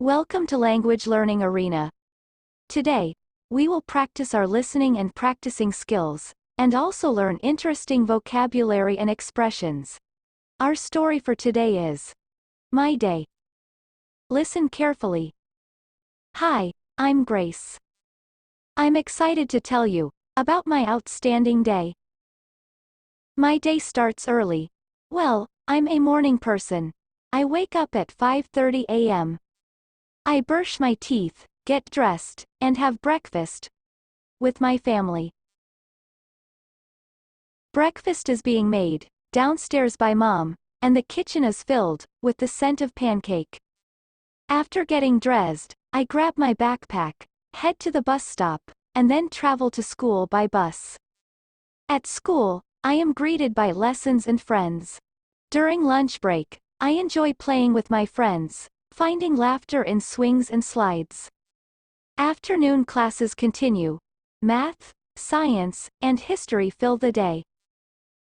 Welcome to Language Learning Arena. Today, we will practice our listening and practicing skills, and also learn interesting vocabulary and expressions. Our story for today is My Day. Listen carefully. Hi, I'm Grace. I'm excited to tell you about my outstanding day. My day starts early. Well, I'm a morning person. I wake up at 5:30 a.m. I brush my teeth, get dressed, and have breakfast with my family. Breakfast is being made downstairs by Mom, and the kitchen is filled with the scent of pancake. After getting dressed, I grab my backpack, head to the bus stop, and then travel to school by bus. At school, I am greeted by lessons and friends. During lunch break, I enjoy playing with my friends, finding laughter in swings and slides. Afternoon classes continue. Math, science, and history fill the day.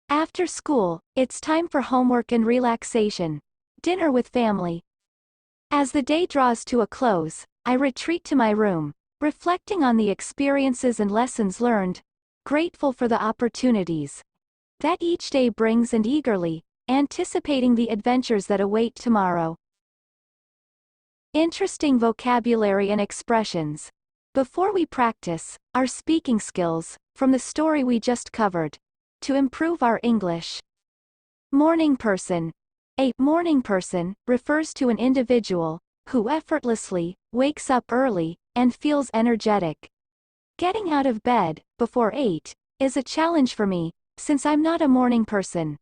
After school, it's time for homework and relaxation. Dinner with family. As the day draws to a close, I retreat to my room, reflecting on the experiences and lessons learned, grateful for the opportunities that each day brings and eagerly anticipating the adventures that await tomorrow. Interesting vocabulary and expressions. Before we practice our speaking skills from the story we just covered, to improve our English. Morning person. A morning person refers to an individual who effortlessly wakes up early and feels energetic. Getting out of bed before 8 is a challenge for me, since I'm not a morning person.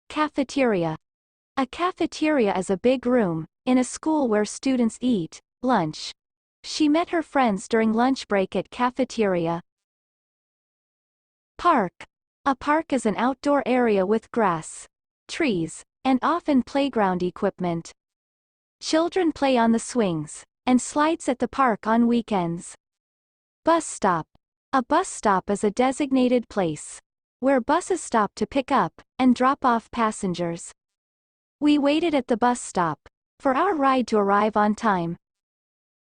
Cafeteria. A cafeteria is a big room in a school where students eat lunch. She met her friends during lunch break at cafeteria. Park. A park is an outdoor area with grass, trees, and often playground equipment. Children play on the swings and slides at the park on weekends. Bus stop. A bus stop is a designated place where buses stop to pick up and drop off passengers. We waited at the bus stop for our ride to arrive on time.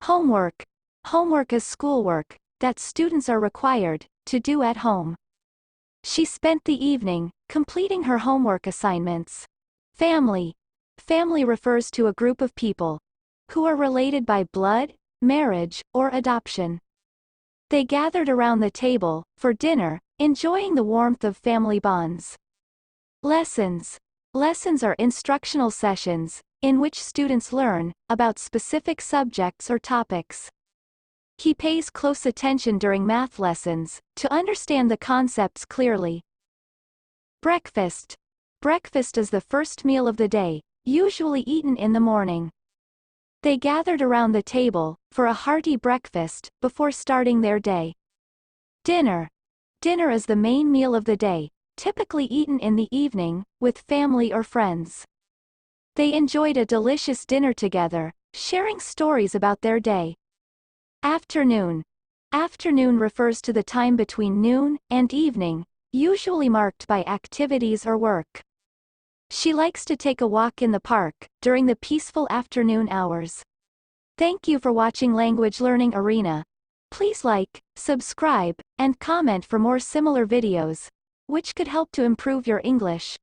Homework. Homework is schoolwork that students are required to do at home. She spent the evening completing her homework assignments. Family. Family refers to a group of people who are related by blood, marriage, or adoption. They gathered around the table for dinner, enjoying the warmth of family bonds. Lessons. Lessons are instructional sessions in which students learn about specific subjects or topics. He pays close attention during math lessons to understand the concepts clearly. Breakfast. Breakfast is the first meal of the day, usually eaten in the morning. They gathered around the table for a hearty breakfast before starting their day. Dinner. Dinner is the main meal of the day, typically eaten in the evening with family or friends. They enjoyed a delicious dinner together, sharing stories about their day. Afternoon. Afternoon refers to the time between noon and evening, usually marked by activities or work. She likes to take a walk in the park during the peaceful afternoon hours. Thank you for watching Language Learning Arena. Please like, subscribe, and comment for more similar videos, which could help to improve your English.